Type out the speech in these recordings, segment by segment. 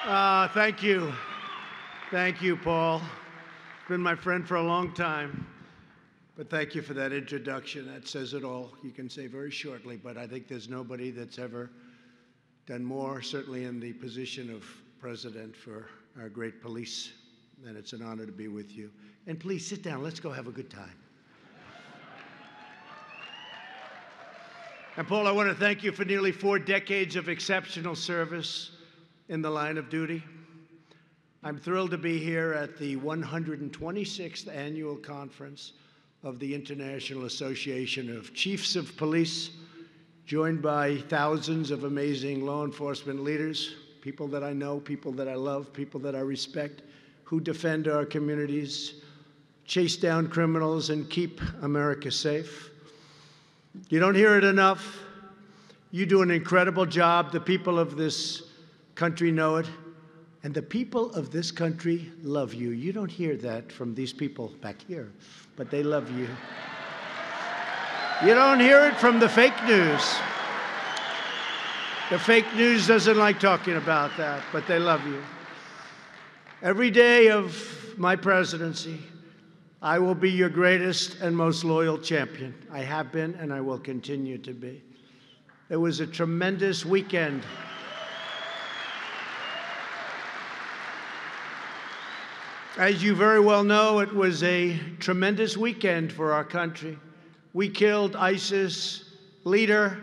Thank you. Thank you, Paul. Been my friend for a long time. But thank you for that introduction. That says it all. You can say very shortly, but I think there's nobody that's ever done more, certainly in the position of president, for our great police. And it's an honor to be with you. And please sit down. Let's go have a good time. And Paul, I want to thank you for nearly 4 decades of exceptional service in the line of duty. I'm thrilled to be here at the 126th annual conference of the International Association of Chiefs of Police, joined by thousands of amazing law enforcement leaders, people that I know, people that I love, people that I respect, who defend our communities, chase down criminals, and keep America safe. You don't hear it enough. You do an incredible job. The people of this country know it. And the people of this country love you. You don't hear that from these people back here, but they love you. You don't hear it from the fake news. The fake news doesn't like talking about that, but they love you. Every day of my presidency, I will be your greatest and most loyal champion. I have been, and I will continue to be. It was a tremendous weekend. As you very well know, it was a tremendous weekend for our country. We killed ISIS leader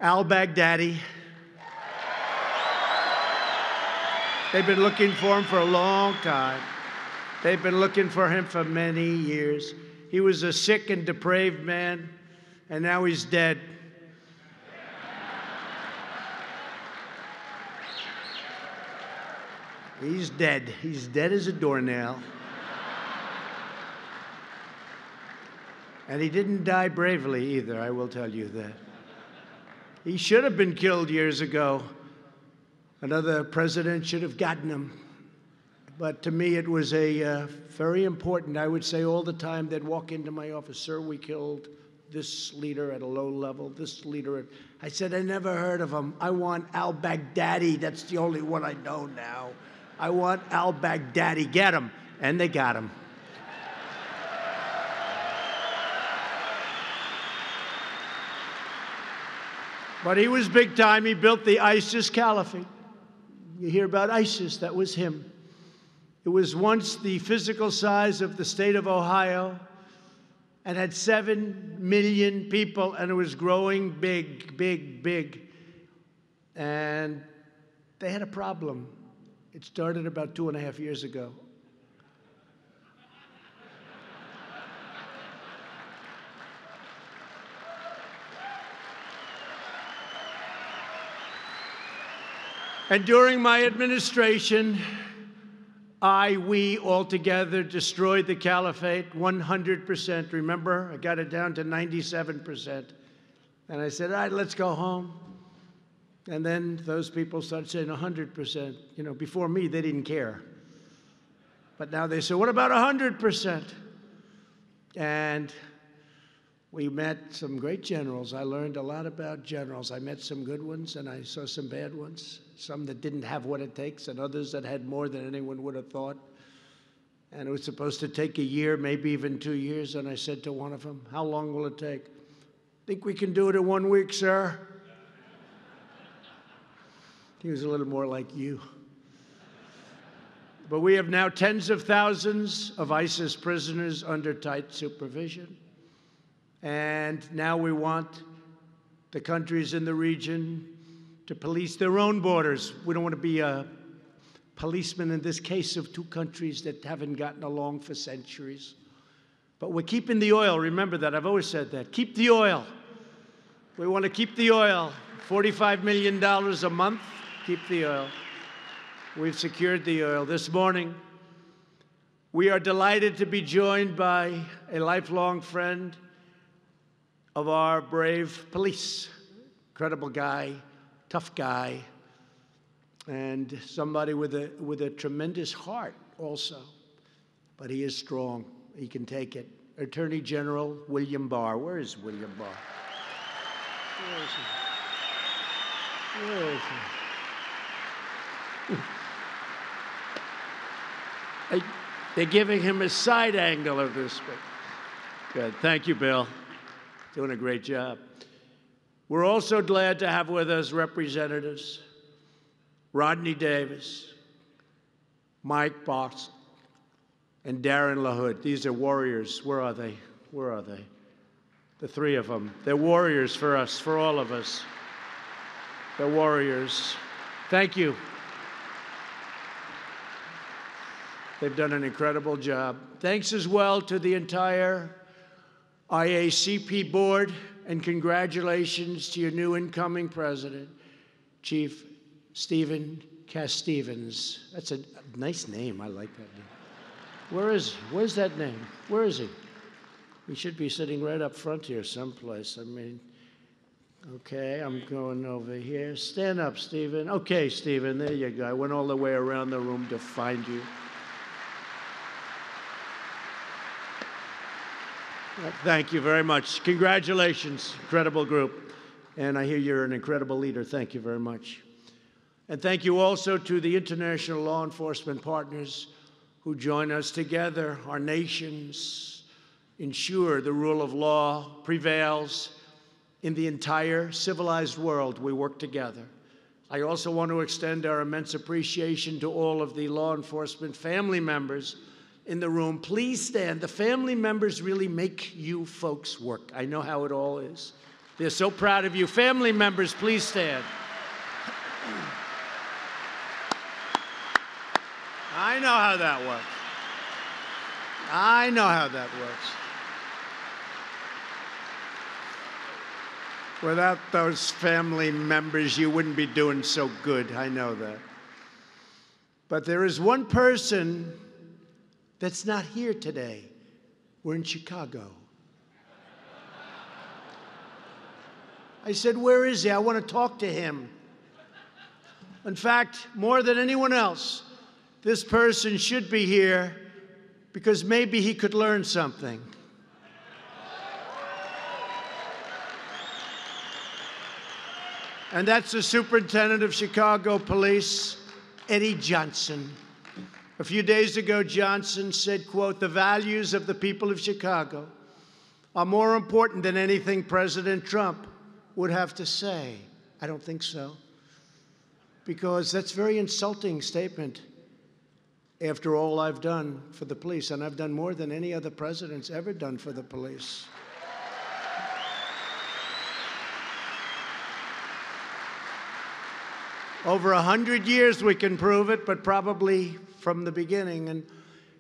al-Baghdadi. They've been looking for him for a long time. They've been looking for him for many years. He was a sick and depraved man, and now he's dead. He's dead. He's dead as a doornail. And he didn't die bravely either, I will tell you that. He should have been killed years ago. Another president should have gotten him. But to me, it was very important. I would say all the time, they'd walk into my office, "Sir, we killed this leader at a low level, this leader." I said, "I never heard of him. I want al-Baghdadi. That's the only one I know now. I want al-Baghdadi. Get him." And they got him. But he was big time. He built the ISIS caliphate. You hear about ISIS, that was him. It was once the physical size of the state of Ohio and had 7 million people, and it was growing big, big, big. And they had a problem. It started about 2.5 years ago. And during my administration, we all together destroyed the caliphate 100%. Remember, I got it down to 97%. And I said, "All right, let's go home." And then those people started saying 100%. You know, before me, they didn't care. But now they say, "What about 100%? And we met some great generals. I learned a lot about generals. I met some good ones, and I saw some bad ones, some that didn't have what it takes, and others that had more than anyone would have thought. And it was supposed to take a year, maybe even 2 years. And I said to one of them, "How long will it take?" "Think we can do it in 1 week, sir?" He was a little more like you. But we have now tens of thousands of ISIS prisoners under tight supervision. And now we want the countries in the region to police their own borders. We don't want to be a policeman in this case of 2 countries that haven't gotten along for centuries. But we're keeping the oil. Remember that. I've always said that. Keep the oil. We want to keep the oil. $45 million a month. Keep the oil. We've secured the oil. This morning, we are delighted to be joined by a lifelong friend of our brave police. Incredible guy, tough guy, and somebody with a tremendous heart also. But he is strong. He can take it. Attorney General William Barr. Where is William Barr? Where is he? Where is he? They're giving him a side angle of this. Good. Thank you, Bill. Doing a great job. We're also glad to have with us Representatives Rodney Davis, Mike Box, and Darren LaHood. These are warriors. Where are they? Where are they? The three of them. They're warriors for us, for all of us. They're warriors. Thank you. They've done an incredible job. Thanks as well to the entire IACP board, and congratulations to your new incoming president, Chief Stephen Castevens. That's a nice name. I like that name. Where is he? Where's that name? Where is he? He should be sitting right up front here someplace. I mean, okay, I'm going over here. Stand up, Stephen. Okay, Stephen, there you go. I went all the way around the room to find you. Thank you very much. Congratulations, incredible group. And I hear you're an incredible leader. Thank you very much. And thank you also to the international law enforcement partners who join us together. Our nations ensure the rule of law prevails in the entire civilized world. We work together. I also want to extend our immense appreciation to all of the law enforcement family members in the room. Please stand. The family members really make you folks work. I know how it all is. They're so proud of you. Family members, please stand. I know how that works. I know how that works. Without those family members, you wouldn't be doing so good. I know that. But there is one person that's not here today. We're in Chicago. I said, where is he? I want to talk to him. In fact, more than anyone else, this person should be here because maybe he could learn something. And that's the Superintendent of Chicago Police, Eddie Johnson. A few days ago, Johnson said, quote, "The values of the people of Chicago are more important than anything President Trump would have to say." I don't think so, because that's a very insulting statement after all I've done for the police, and I've done more than any other president's ever done for the police. Over 100 years we can prove it, but probably from the beginning. And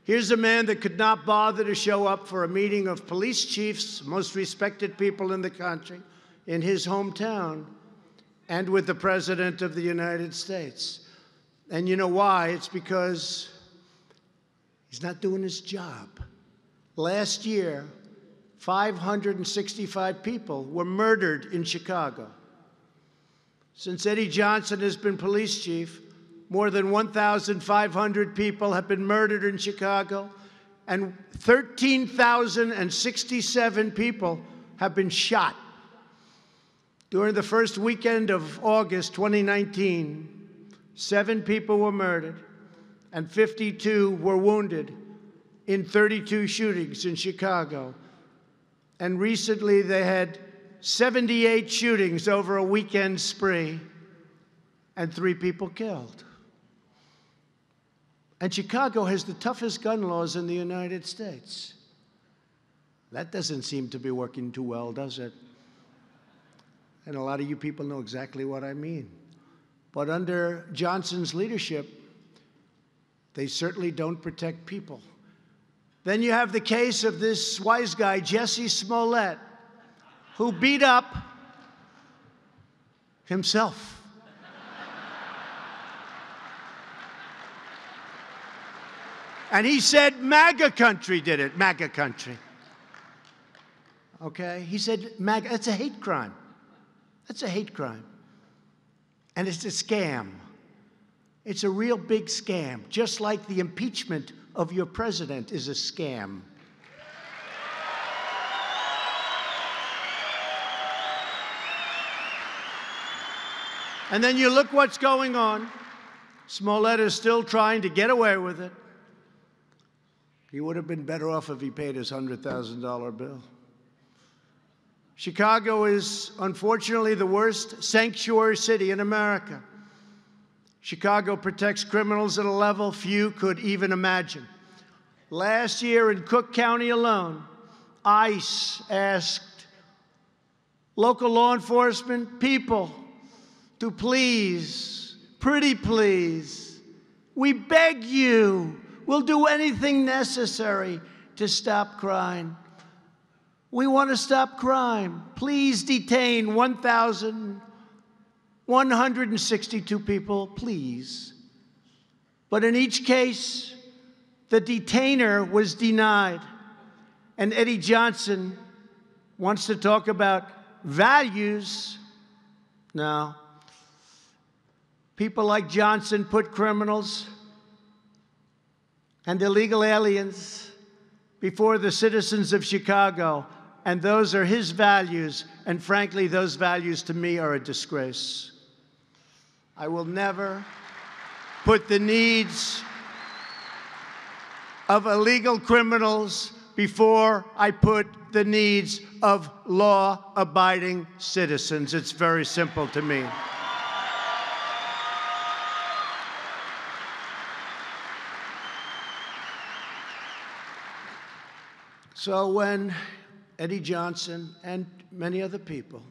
here's a man that could not bother to show up for a meeting of police chiefs, most respected people in the country, in his hometown, and with the President of the United States. And you know why? It's because he's not doing his job. Last year, 565 people were murdered in Chicago. Since Eddie Johnson has been police chief, more than 1,500 people have been murdered in Chicago, and 13,067 people have been shot. During the first weekend of August 2019, 7 people were murdered and 52 were wounded in 32 shootings in Chicago. And recently they had 78 shootings over a weekend spree and 3 people killed. And Chicago has the toughest gun laws in the United States. That doesn't seem to be working too well, does it? And a lot of you people know exactly what I mean. But under Johnson's leadership, they certainly don't protect people. Then you have the case of this wise guy, Jussie Smollett, who beat up himself. And he said MAGA country did it, MAGA country. Okay? He said MAGA, that's a hate crime. That's a hate crime. And it's a scam. It's a real big scam, just like the impeachment of your president is a scam. And then you look what's going on. Smollett is still trying to get away with it. He would have been better off if he paid his $100,000 bill. Chicago is, unfortunately, the worst sanctuary city in America. Chicago protects criminals at a level few could even imagine. Last year in Cook County alone, ICE asked local law enforcement people to please, pretty please, we beg you, we'll do anything necessary to stop crime. We want to stop crime. Please detain 1,162 people, please. But in each case, the detainer was denied. And Eddie Johnson wants to talk about values. No. People like Johnson put criminals and illegal aliens before the citizens of Chicago. And those are his values. And frankly, those values to me are a disgrace. I will never put the needs of illegal criminals before I put the needs of law-abiding citizens. It's very simple to me. So when Eddie Johnson and many other people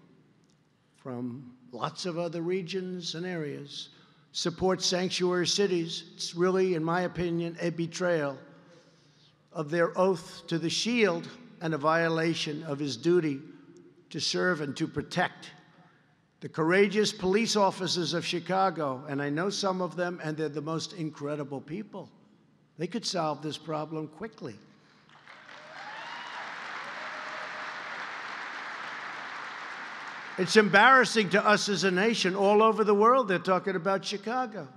from lots of other regions and areas support sanctuary cities, it's really, in my opinion, a betrayal of their oath to the Shield and a violation of his duty to serve and to protect the courageous police officers of Chicago. And I know some of them, and they're the most incredible people. They could solve this problem quickly. It's embarrassing to us as a nation. All over the world, they're talking about Chicago.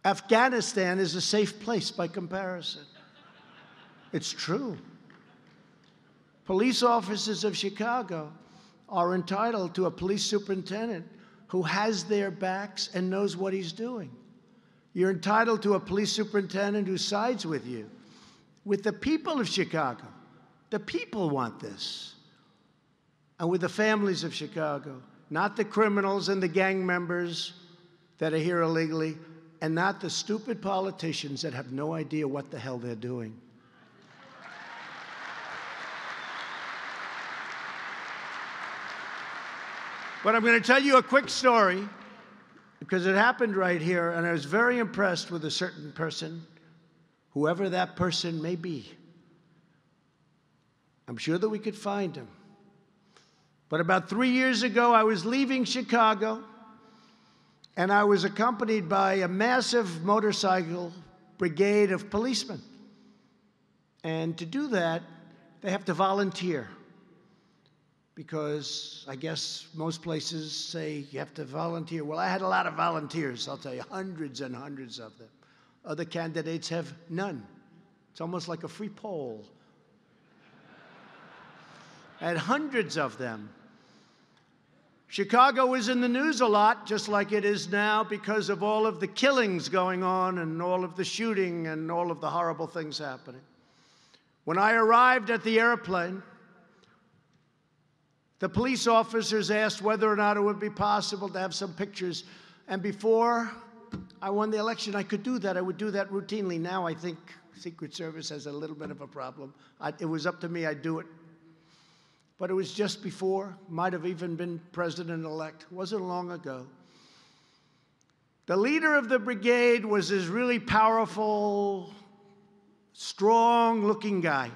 Afghanistan is a safe place by comparison. It's true. Police officers of Chicago are entitled to a police superintendent who has their backs and knows what he's doing. You're entitled to a police superintendent who sides with you, with the people of Chicago. The people want this. And with the families of Chicago, not the criminals and the gang members that are here illegally, and not the stupid politicians that have no idea what the hell they're doing. But I'm going to tell you a quick story, because it happened right here, and I was very impressed with a certain person, whoever that person may be. I'm sure that we could find him. But about 3 years ago, I was leaving Chicago, and I was accompanied by a massive motorcycle brigade of policemen. And to do that, they have to volunteer, because I guess most places say you have to volunteer. Well, I had a lot of volunteers, I'll tell you, hundreds and hundreds of them. Other candidates have none. It's almost like a free poll. I had hundreds of them. Chicago was in the news a lot, just like it is now, because of all of the killings going on and all of the shooting and all of the horrible things happening. When I arrived at the airplane, the police officers asked whether or not it would be possible to have some pictures. And before I won the election, I could do that. I would do that routinely. Now I think Secret Service has a little bit of a problem. It was up to me, I'd do it. But it was just before, might have even been president-elect. Wasn't long ago. The leader of the brigade was this really powerful, strong-looking guy.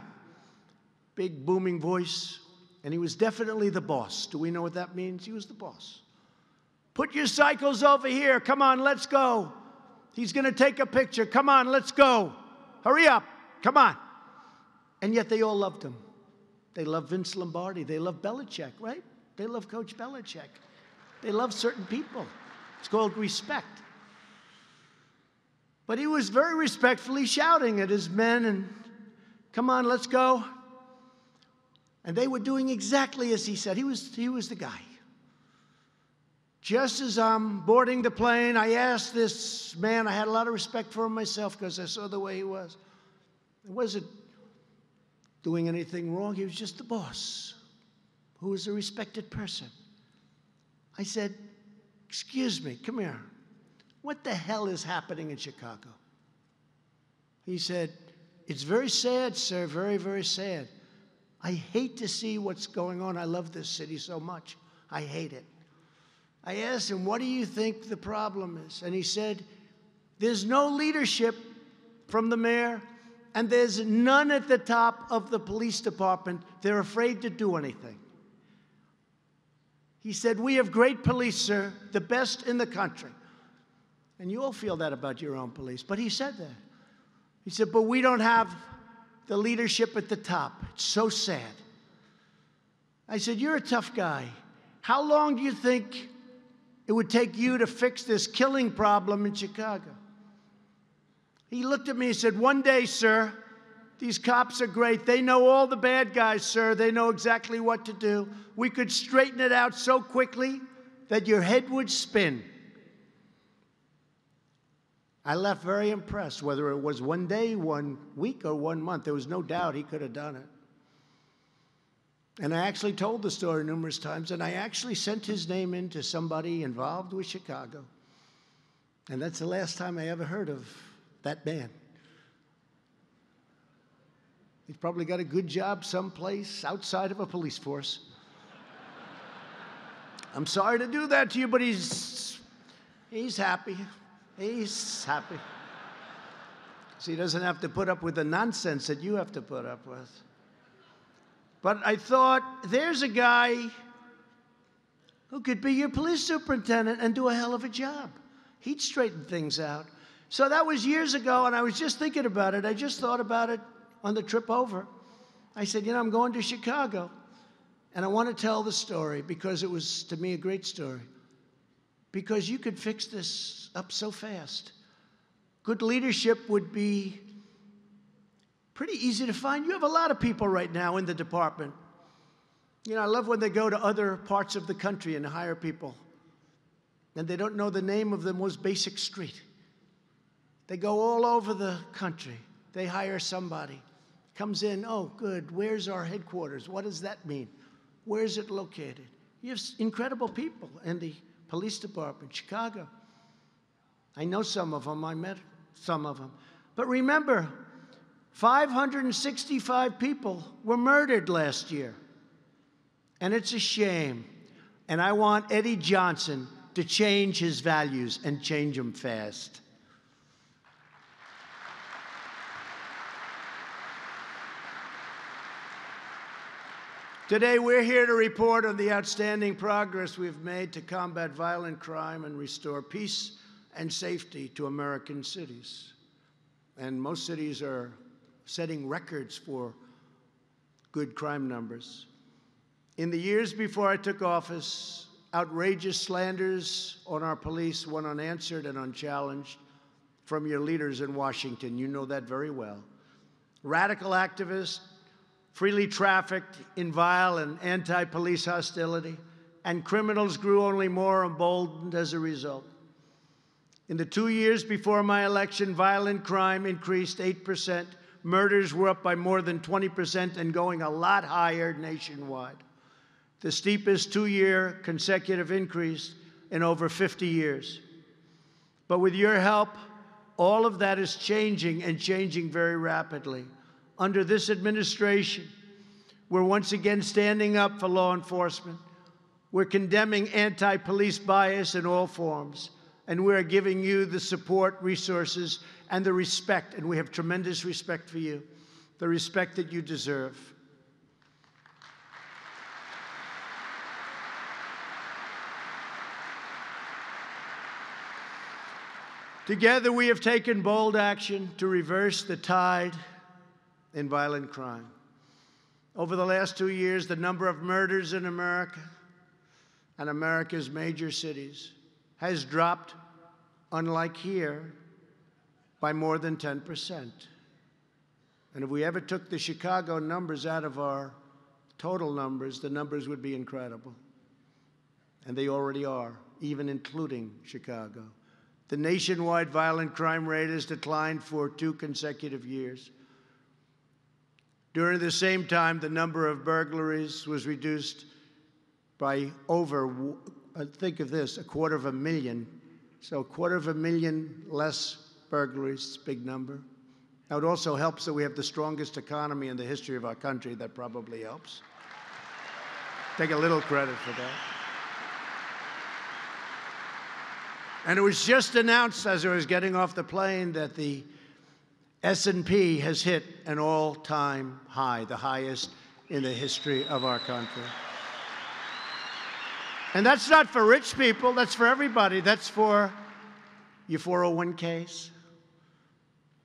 Big, booming voice. And he was definitely the boss. Do we know what that means? He was the boss. Put your cycles over here. Come on, let's go. He's going to take a picture. Come on, let's go. Hurry up. Come on. And yet they all loved him. They love Vince Lombardi. They love Belichick, right? They love Coach Belichick. They love certain people. It's called respect. But he was very respectfully shouting at his men and, come on, let's go. And they were doing exactly as he said. He was the guy. Just as I'm boarding the plane, I asked this man, I had a lot of respect for him myself because I saw the way he was. He wasn't doing anything wrong. He was just the boss, who was a respected person. I said, excuse me, come here. What the hell is happening in Chicago? He said, it's very sad, sir, very, very sad. I hate to see what's going on. I love this city so much. I hate it. I asked him, what do you think the problem is? And he said, there's no leadership from the mayor, and there's none at the top of the police department. They're afraid to do anything. He said, we have great police, sir, the best in the country. And you all feel that about your own police, but he said that. He said, but we don't have the leadership at the top. It's so sad. I said, you're a tough guy. How long do you think it would take you to fix this killing problem in Chicago? He looked at me and said, one day, sir. These cops are great. They know all the bad guys, sir. They know exactly what to do. We could straighten it out so quickly that your head would spin. I left very impressed, whether it was one day, 1 week, or 1 month. There was no doubt he could have done it. And I actually told the story numerous times, and I actually sent his name in to somebody involved with Chicago. And that's the last time I ever heard of that man. He's probably got a good job someplace outside of a police force. I'm sorry to do that to you, but he's happy. He's happy. So he doesn't have to put up with the nonsense that you have to put up with. But I thought, there's a guy who could be your police superintendent and do a hell of a job. He'd straighten things out. So that was years ago, and I was just thinking about it. I just thought about it on the trip over. I said, I'm going to Chicago, and I want to tell the story because it was, to me, a great story. Because you could fix this up so fast. Good leadership would be pretty easy to find. You have a lot of people right now in the department. I love when they go to other parts of the country and hire people, and they don't know the name of the most basic street. They go all over the country. They hire somebody. Comes in, oh, good, where's our headquarters? What does that mean? Where's it located? You have incredible people in the police department, Chicago. I know some of them. I met some of them. But remember, 565 people were murdered last year. And it's a shame. And I want Eddie Johnson to change his values and change them fast. Today, we're here to report on the outstanding progress we've made to combat violent crime and restore peace and safety to American cities. And most cities are setting records for good crime numbers. In the years before I took office, outrageous slanders on our police went unanswered and unchallenged from your leaders in Washington. You know that very well. Radical activists freely trafficked in vile and anti-police hostility, and criminals grew only more emboldened as a result. In the 2 years before my election, violent crime increased 8%. Murders were up by more than 20% and going a lot higher nationwide. The steepest 2-year consecutive increase in over 50 years. But with your help, all of that is changing and changing very rapidly. Under this administration, we're once again standing up for law enforcement. We're condemning anti-police bias in all forms. And we're giving you the support, resources, and the respect, and we have tremendous respect for you, the respect that you deserve. Together, we have taken bold action to reverse the tide in violent crime. Over the last 2 years, the number of murders in America and America's major cities has dropped, unlike here, by more than 10%. And if we ever took the Chicago numbers out of our total numbers, the numbers would be incredible. And they already are. even including Chicago. The nationwide violent crime rate has declined for 2 consecutive years. During the same time, the number of burglaries was reduced by over, think of this, 250,000. So 250,000 less burglaries, it's a big number. Now, it also helps that we have the strongest economy in the history of our country. That probably helps. Take a little credit for that. And it was just announced as I was getting off the plane that the S&P has hit an all-time high, the highest in the history of our country. And that's not for rich people, that's for everybody. That's for your 401ks.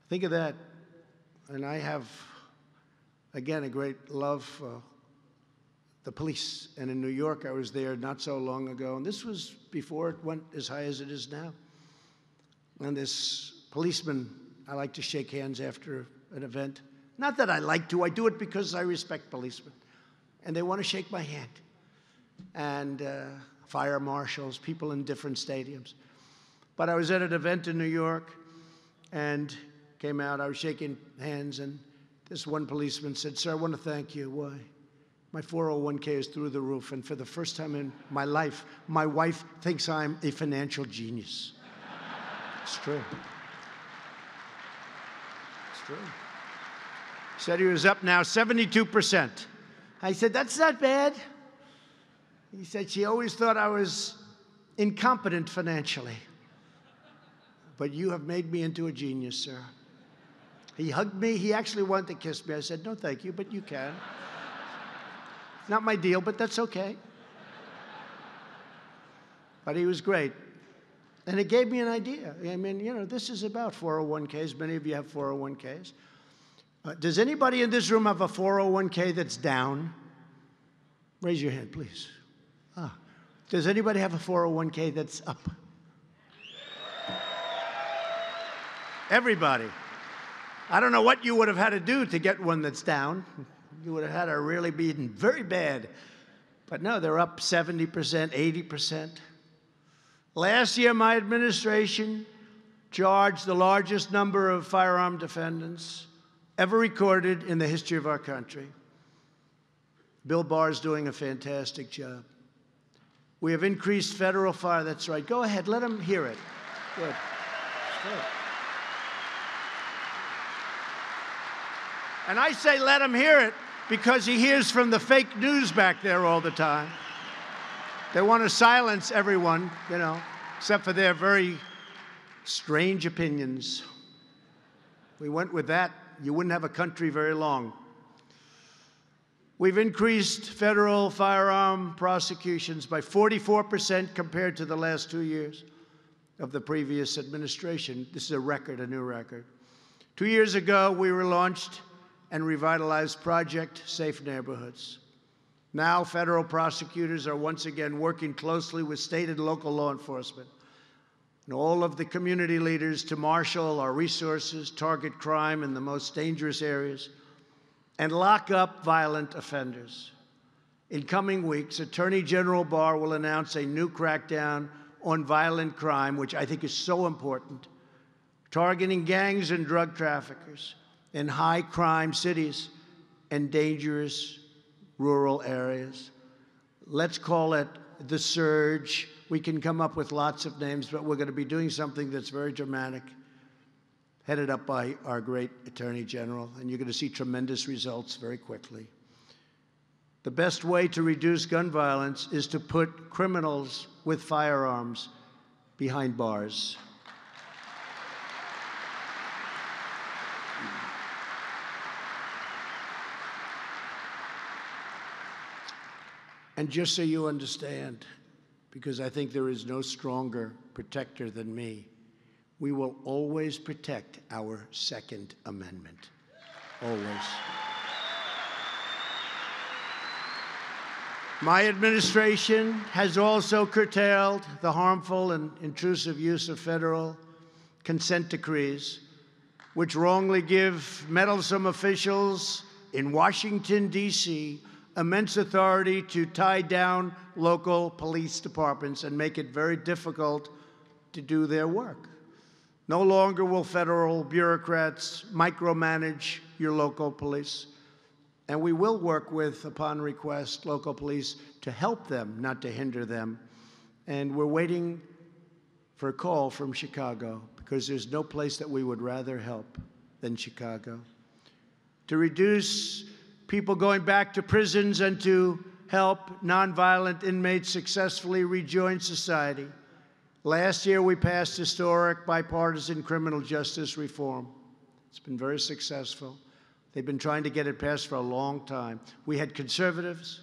Think of that. And I have, again, a great love for the police. And in New York, I was there not so long ago. And this was before it went as high as it is now. And this policeman, I like to shake hands after an event. Not that I like to, I do it because I respect policemen. And they want to shake my hand. And fire marshals, people in different stadiums. But I was at an event in New York and came out, I was shaking hands, and this one policeman said, "Sir, I want to thank you." Why? My 401k is through the roof, and for the first time in my life, my wife thinks I'm a financial genius. It's true. It's true. He said he was up now 72%. I said, "That's not bad." He said, "She always thought I was incompetent financially. But you have made me into a genius, sir." He hugged me. He actually wanted to kiss me. I said, "No, thank you, but you can." Not my deal, but that's okay. But he was great. And it gave me an idea. I mean, you know, this is about 401ks. Many of you have 401ks. Does anybody in this room have a 401k that's down? Raise your hand, please. Does anybody have a 401k that's up? Everybody. I don't know what you would have had to do to get one that's down. You would have had to really be very bad. But no, they're up 70%, 80%. Last year, my administration charged the largest number of firearm defendants ever recorded in the history of our country. Bill Barr is doing a fantastic job. We have increased federal fire. That's right. Go ahead. Let him hear it. Good. Good. And I say let him hear it because he hears from the fake news back there all the time. They want to silence everyone, you know, except for their very strange opinions. We went with that. You wouldn't have a country very long. We've increased federal firearm prosecutions by 44% compared to the last 2 years of the previous administration. This is a record, a new record. 2 years ago, we relaunched and revitalized Project Safe Neighborhoods. Now, federal prosecutors are once again working closely with state and local law enforcement and all of the community leaders to marshal our resources, target crime in the most dangerous areas, and lock up violent offenders. In coming weeks, Attorney General Barr will announce a new crackdown on violent crime, which I think is so important, targeting gangs and drug traffickers in high-crime cities and dangerous rural areas. Let's call it the surge. We can come up with lots of names, but we're going to be doing something that's very dramatic, headed up by our great Attorney General, and you're going to see tremendous results very quickly. The best way to reduce gun violence is to put criminals with firearms behind bars. And just so you understand, because I think there is no stronger protector than me, we will always protect our Second Amendment. Always. My administration has also curtailed the harmful and intrusive use of federal consent decrees, which wrongly give meddlesome officials in Washington, D.C., immense authority to tie down local police departments and make it very difficult to do their work. No longer will federal bureaucrats micromanage your local police. And we will work with, upon request, local police to help them, not to hinder them. And we're waiting for a call from Chicago, because there's no place that we would rather help than Chicago. To reduce people going back to prisons and to help nonviolent inmates successfully rejoin society. Last year, we passed historic bipartisan criminal justice reform. It's been very successful. They've been trying to get it passed for a long time. We had conservatives,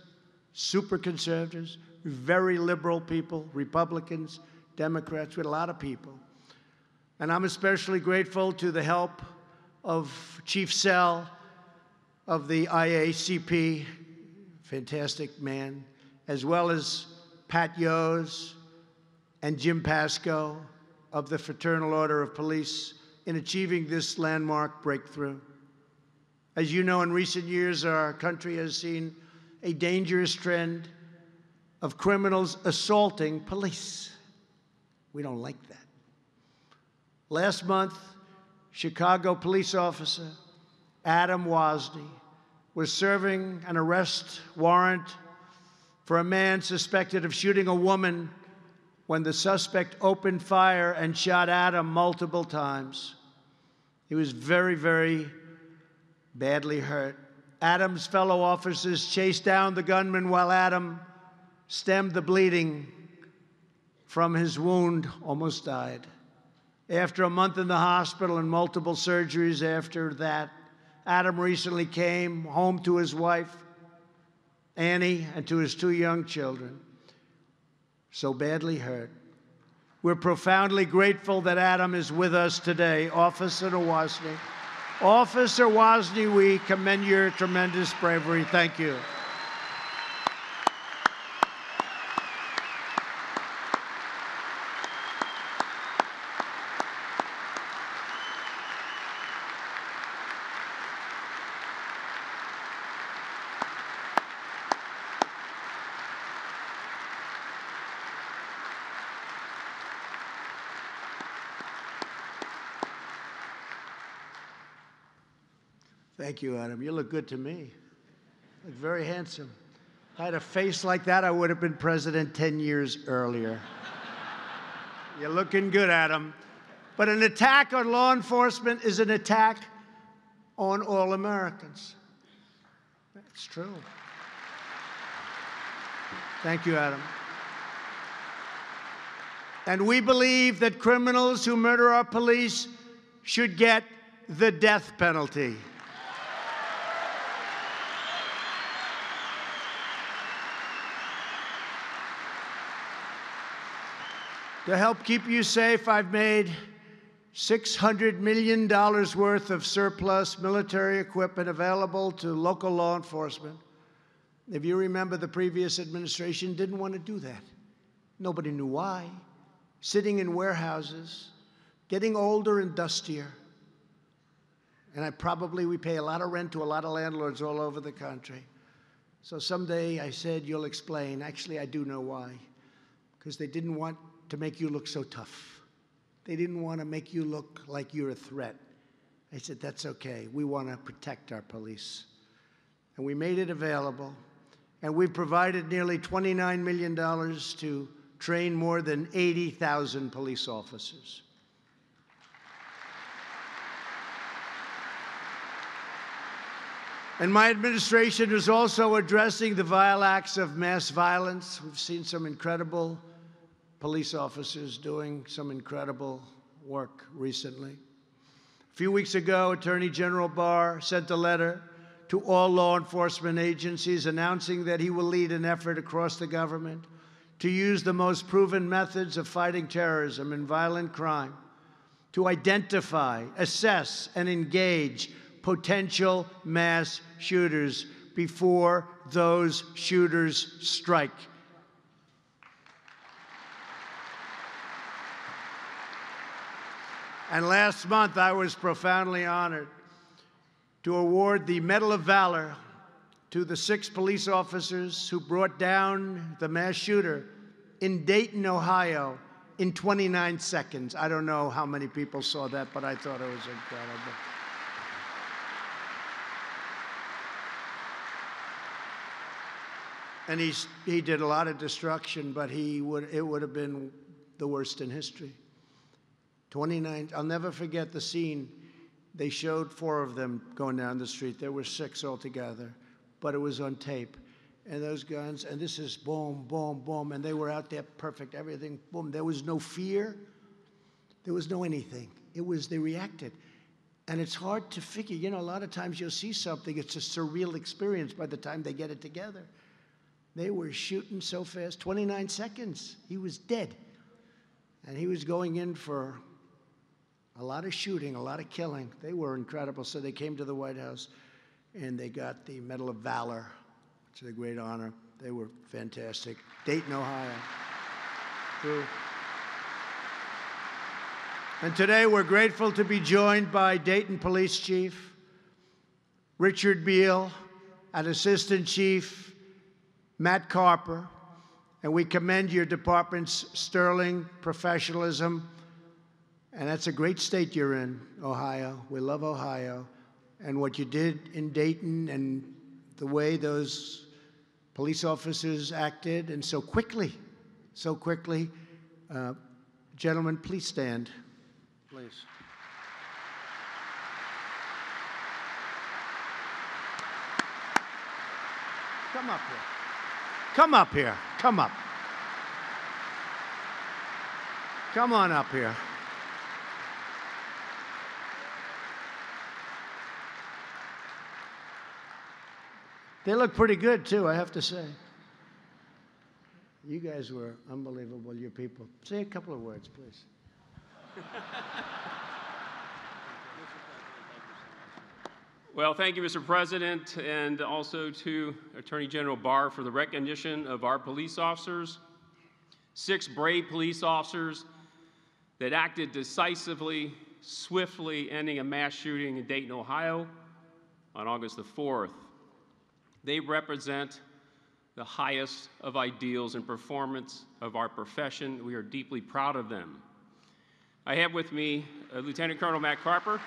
super conservatives, very liberal people, Republicans, Democrats, we had a lot of people. And I'm especially grateful to the help of Chief Sell of the IACP, fantastic man, as well as Pat Yose and Jim Pasco of the Fraternal Order of Police in achieving this landmark breakthrough. As you know, in recent years, our country has seen a dangerous trend of criminals assaulting police. We don't like that. Last month, Chicago police officer Adam Wozni was serving an arrest warrant for a man suspected of shooting a woman when the suspect opened fire and shot Adam multiple times. He was very, very badly hurt. Adam's fellow officers chased down the gunman while Adam stemmed the bleeding from his wound, almost died. After a month in the hospital and multiple surgeries after that, Adam recently came home to his wife, Annie, and to his 2 young children, so badly hurt. We're profoundly grateful that Adam is with us today. Officer Wozni. Officer Wozni, we commend your tremendous bravery. Thank you. Thank you, Adam. You look good to me. You look very handsome. If I had a face like that, I would have been president 10 years earlier. You're looking good, Adam. But an attack on law enforcement is an attack on all Americans. That's true. Thank you, Adam. And we believe that criminals who murder our police should get the death penalty. To help keep you safe, I've made $600 million worth of surplus military equipment available to local law enforcement. If you remember, the previous administration didn't want to do that. Nobody knew why. Sitting in warehouses, getting older and dustier. And we pay a lot of rent to a lot of landlords all over the country. So someday I said, you'll explain. Actually, I do know why. Because they didn't want to make you look so tough. They didn't want to make you look like you're a threat. I said, that's okay. We want to protect our police. And we made it available. And we've provided nearly $29 million to train more than 80,000 police officers. And my administration is also addressing the vile acts of mass violence. We've seen some incredible police officers doing some incredible work recently. A few weeks ago, Attorney General Barr sent a letter to all law enforcement agencies announcing that he will lead an effort across the government to use the most proven methods of fighting terrorism and violent crime to identify, assess, and engage potential mass shooters before those shooters strike. And last month, I was profoundly honored to award the Medal of Valor to the 6 police officers who brought down the mass shooter in Dayton, Ohio, in 29 seconds. I don't know how many people saw that, but I thought it was incredible. And he did a lot of destruction, but it would have been the worst in history. 29, I'll never forget the scene. They showed 4 of them going down the street. There were 6 altogether, but it was on tape. And those guns, and this is boom, boom, boom, and they were out there perfect, everything, boom. There was no fear. There was no anything. They reacted. And it's hard to figure. You know, a lot of times you'll see something, it's a surreal experience by the time they get it together. They were shooting so fast, 29 seconds, he was dead. And he was going in for a lot of shooting, a lot of killing. They were incredible. So they came to the White House and they got the Medal of Valor, which is a great honor. They were fantastic. Dayton, Ohio. And today we're grateful to be joined by Dayton Police Chief Richard Beal and Assistant Chief Matt Carper, and we commend your department's sterling professionalism. And that's a great state you're in, Ohio. We love Ohio. And what you did in Dayton and the way those police officers acted, and so quickly. Gentlemen, please stand. Please. Come up here. Come up here. Come up. Come on up here. They look pretty good, too, I have to say. You guys were unbelievable, you people. Say a couple of words, please. Well, thank you, Mr. President, and also to Attorney General Barr for the recognition of our police officers, 6 brave police officers that acted decisively, swiftly, ending a mass shooting in Dayton, Ohio on August the 4th. They represent the highest of ideals and performance of our profession. We are deeply proud of them. I have with me Lieutenant Colonel Matt Carper.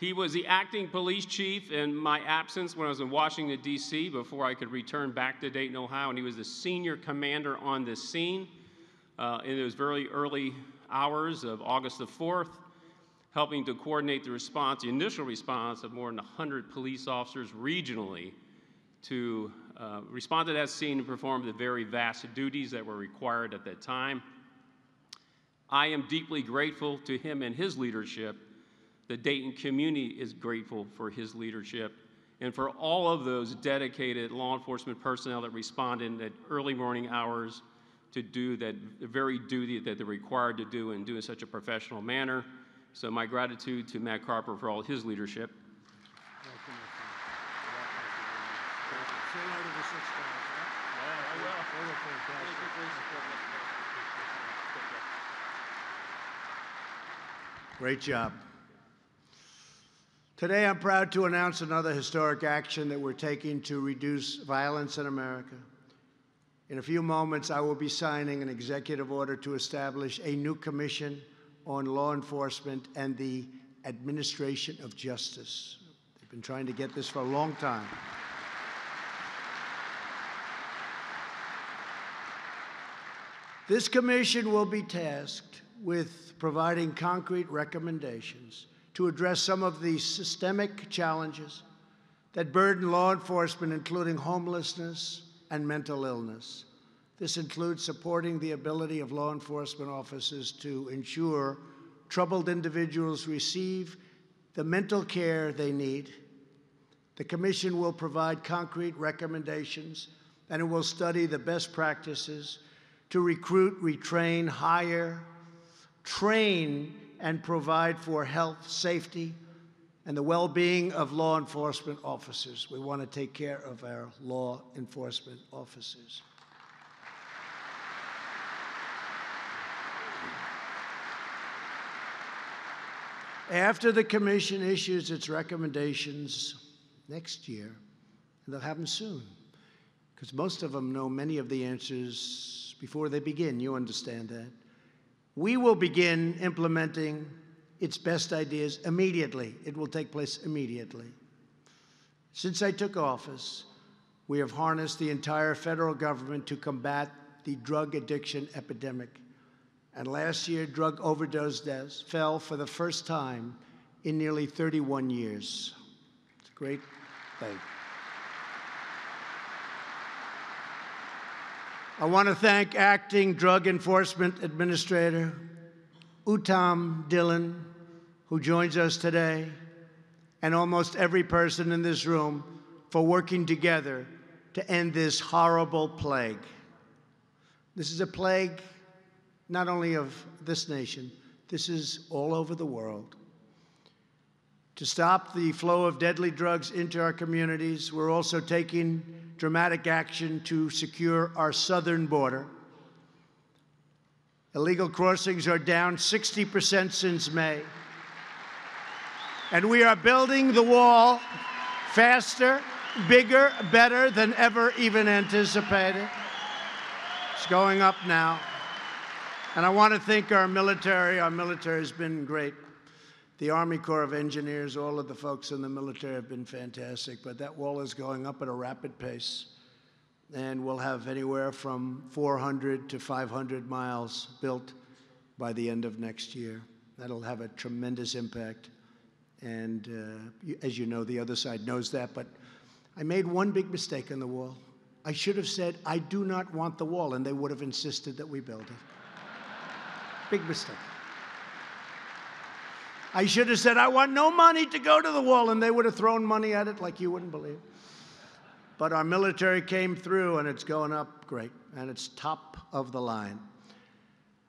He was the acting police chief in my absence when I was in Washington, D.C., before I could return back to Dayton, Ohio, and he was the senior commander on this scene in those very early hours of August the 4th, helping to coordinate the response, the initial response of more than 100 police officers regionally to respond to that scene and perform the very vast duties that were required at that time. I am deeply grateful to him and his leadership. The Dayton community is grateful for his leadership and for all of those dedicated law enforcement personnel that responded in the early morning hours to do that very duty that they're required to do and do in such a professional manner. So my gratitude to Matt Carper for all his leadership. Great job. Today, I'm proud to announce another historic action that we're taking to reduce violence in America. In a few moments, I will be signing an executive order to establish a new commission on law enforcement and the administration of justice. They've been trying to get this for a long time. This commission will be tasked with providing concrete recommendations to address some of the systemic challenges that burden law enforcement, including homelessness and mental illness. This includes supporting the ability of law enforcement officers to ensure troubled individuals receive the mental care they need. The commission will provide concrete recommendations, and it will study the best practices to recruit, retrain, hire, train, and provide for health, safety, and the well-being of law enforcement officers. We want to take care of our law enforcement officers. After the commission issues its recommendations next year, and they'll have them soon, because most of them know many of the answers before they begin. You understand that. We will begin implementing its best ideas immediately. It will take place immediately. Since I took office, we have harnessed the entire federal government to combat the drug addiction epidemic. And last year, drug overdose deaths fell for the first time in nearly 31 years. It's a great thing. I want to thank Acting Drug Enforcement Administrator Uttam Dhillon, who joins us today, and almost every person in this room for working together to end this horrible plague. This is a plague not only of this nation, this is all over the world. To stop the flow of deadly drugs into our communities, we're also taking dramatic action to secure our southern border. Illegal crossings are down 60% since May. And we are building the wall faster, bigger, better than ever even anticipated. It's going up now. And I want to thank our military. Our military has been great. The Army Corps of Engineers, all of the folks in the military have been fantastic. But that wall is going up at a rapid pace. And we'll have anywhere from 400 to 500 miles built by the end of next year. That'll have a tremendous impact. And as you know, the other side knows that. But I made one big mistake on the wall. I should have said, I do not want the wall, and they would have insisted that we build it. Big mistake. I should have said, I want no money to go to the wall, and they would have thrown money at it like you wouldn't believe. But our military came through, and it's going up great, and it's top of the line.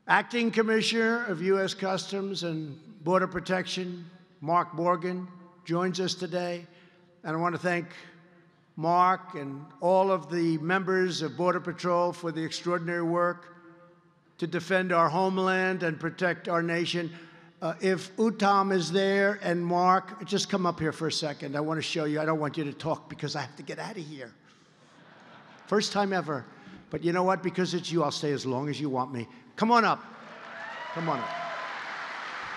Acting Commissioner of U.S. Customs and Border Protection, Mark Morgan, joins us today. And I want to thank Mark and all of the members of Border Patrol for the extraordinary work to defend our homeland and protect our nation. If Uttam is there and Mark, just come up here for a second. I want to show you. I don't want you to talk because I have to get out of here. First time ever. But you know what? Because it's you, I'll stay as long as you want me. Come on up. Come on up.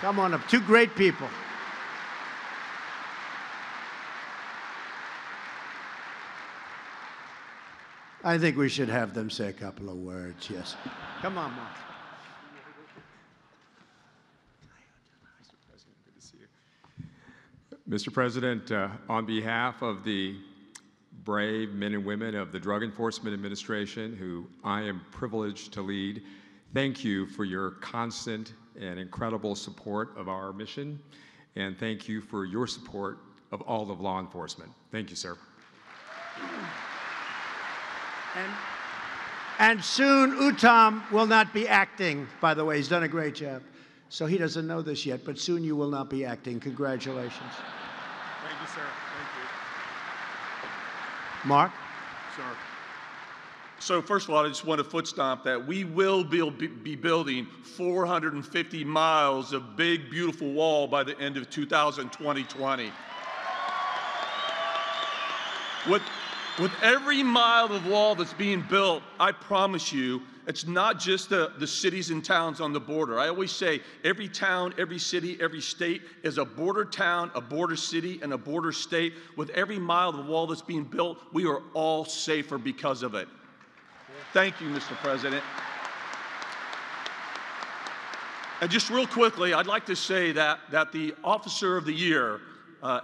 Come on up. Two great people. I think we should have them say a couple of words, yes. Come on, Mark. Mr. President, on behalf of the brave men and women of the Drug Enforcement Administration, who I am privileged to lead, thank you for your constant and incredible support of our mission, and thank you for your support of all of law enforcement. Thank you, sir. And soon, Uttam will not be acting, by the way. He's done a great job. So he doesn't know this yet, but soon you will not be acting. Congratulations. Thank you, sir. Thank you. Mark? Sir. So first of all, I just want to foot stomp that we will be building 450 miles of big, beautiful wall by the end of 2020. With every mile of wall that's being built, I promise you, it's not just the cities and towns on the border. I always say every town, every city, every state is a border town, a border city, and a border state. With every mile of the wall that's being built, we are all safer because of it. Thank you, Mr. President. And just real quickly, I'd like to say that the Officer of the Year,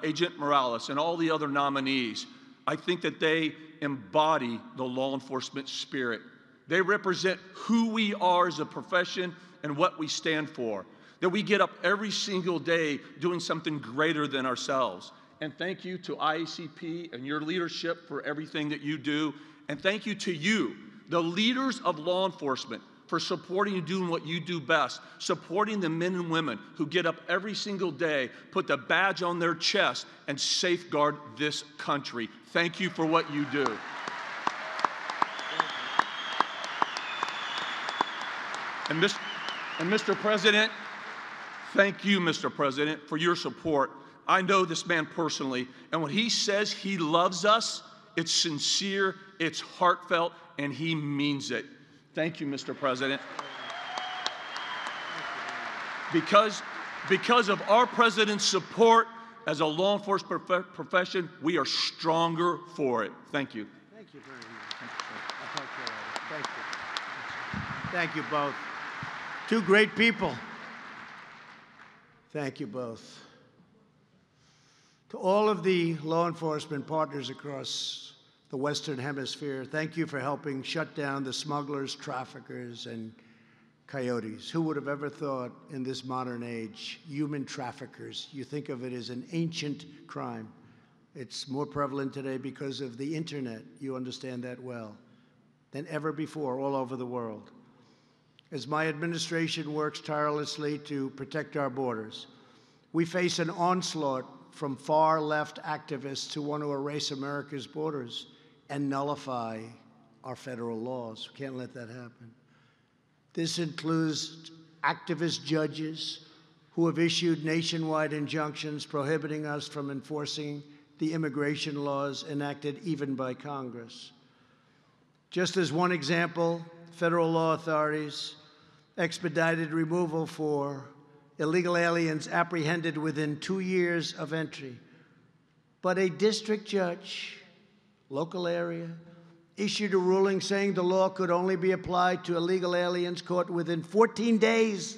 Agent Morales, and all the other nominees, I think that they embody the law enforcement spirit. They represent who we are as a profession and what we stand for. That we get up every single day doing something greater than ourselves. And thank you to IACP and your leadership for everything that you do. And thank you to you, the leaders of law enforcement, for supporting and doing what you do best, supporting the men and women who get up every single day, put the badge on their chest, and safeguard this country. Thank you for what you do. And Mr. President, Thank you, Mr. President, for your support. I know this man personally, and when he says he loves us, it's sincere, it's heartfelt, and he means it. Thank you, Mr. President. Because of our president's support as a law enforcement profession, we are stronger for it. Thank you. Thank you very much. I'll talk to you later. Thank you. Thank you both. Two great people. Thank you both. To all of the law enforcement partners across the Western Hemisphere, thank you for helping shut down the smugglers, traffickers, and coyotes. Who would have ever thought in this modern age, human traffickers, you think of it as an ancient crime. It's more prevalent today because of the internet, you understand that well, than ever before all over the world. As my administration works tirelessly to protect our borders, we face an onslaught from far-left activists who want to erase America's borders and nullify our federal laws. We can't let that happen. This includes activist judges who have issued nationwide injunctions prohibiting us from enforcing the immigration laws enacted even by Congress. Just as one example, federal law authorities expedited removal for illegal aliens apprehended within 2 years of entry. But a district judge, local area, issued a ruling saying the law could only be applied to illegal aliens caught within 14 days.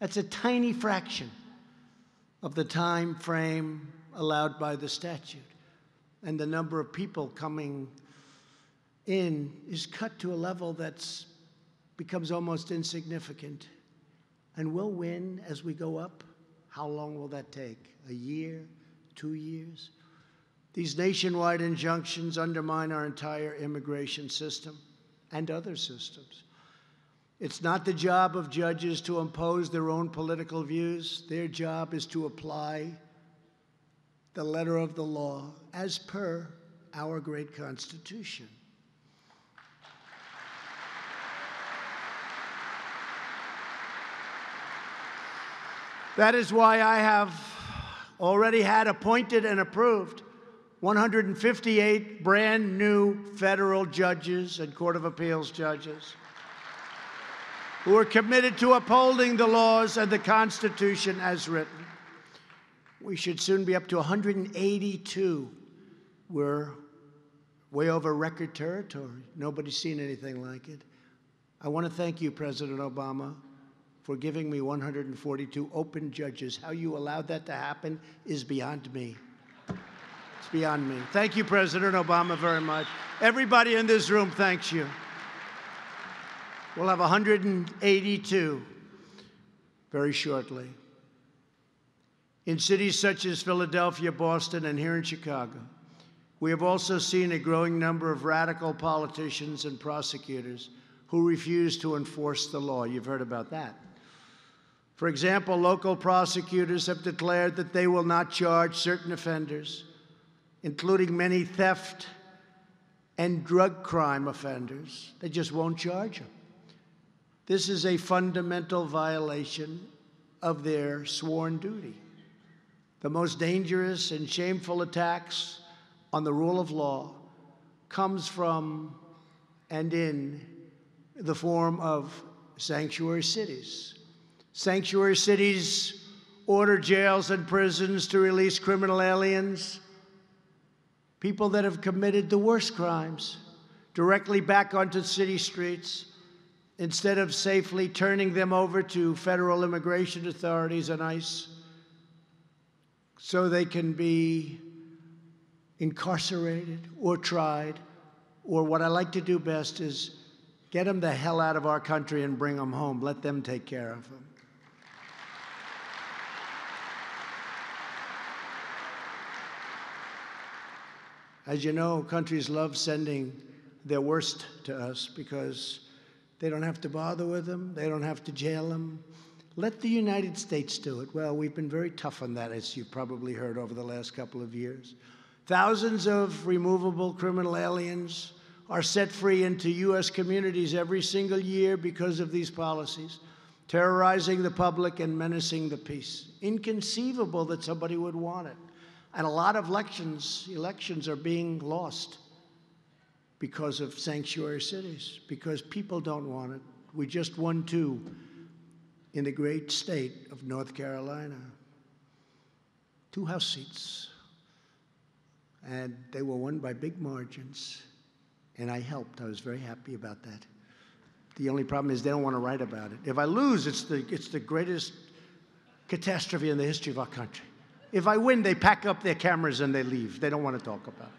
That's a tiny fraction of the time frame allowed by the statute. And the number of people coming in is cut to a level that becomes almost insignificant. And we'll win as we go up. How long will that take? A year? 2 years? These nationwide injunctions undermine our entire immigration system and other systems. It's not the job of judges to impose their own political views. Their job is to apply the letter of the law as per our great Constitution. That is why I have already had appointed and approved 158 brand new federal judges and Court of Appeals judges who are committed to upholding the laws and the Constitution as written. We should soon be up to 182. We're way over record territory. Nobody's seen anything like it. I want to thank you, President Obama, for giving me 142 open judges. How you allowed that to happen is beyond me. It's beyond me. Thank you, President Obama, very much. Everybody in this room thanks you. We'll have 182 very shortly. In cities such as Philadelphia, Boston, and here in Chicago, we have also seen a growing number of radical politicians and prosecutors who refuse to enforce the law. You've heard about that. For example, local prosecutors have declared that they will not charge certain offenders, including many theft and drug crime offenders. They just won't charge them. This is a fundamental violation of their sworn duty. The most dangerous and shameful attacks on the rule of law comes from and in the form of sanctuary cities. Sanctuary cities order jails and prisons to release criminal aliens, people that have committed the worst crimes, directly back onto city streets, instead of safely turning them over to federal immigration authorities and ICE so they can be incarcerated or tried, or what I like to do best is get them the hell out of our country and bring them home. Let them take care of them. As you know, countries love sending their worst to us because they don't have to bother with them. They don't have to jail them. Let the United States do it. Well, we've been very tough on that, as you've probably heard over the last couple of years. Thousands of removable criminal aliens are set free into U.S. communities every single year because of these policies. terrorizing the public and menacing the peace. Inconceivable that somebody would want it. And a lot of elections are being lost because of sanctuary cities, because people don't want it. We just won 2 in the great state of North Carolina. 2 House seats. And they were won by big margins. And I helped. I was very happy about that. The only problem is they don't want to write about it. If I lose, it's the greatest catastrophe in the history of our country. If I win, they pack up their cameras and they leave. They don't want to talk about it.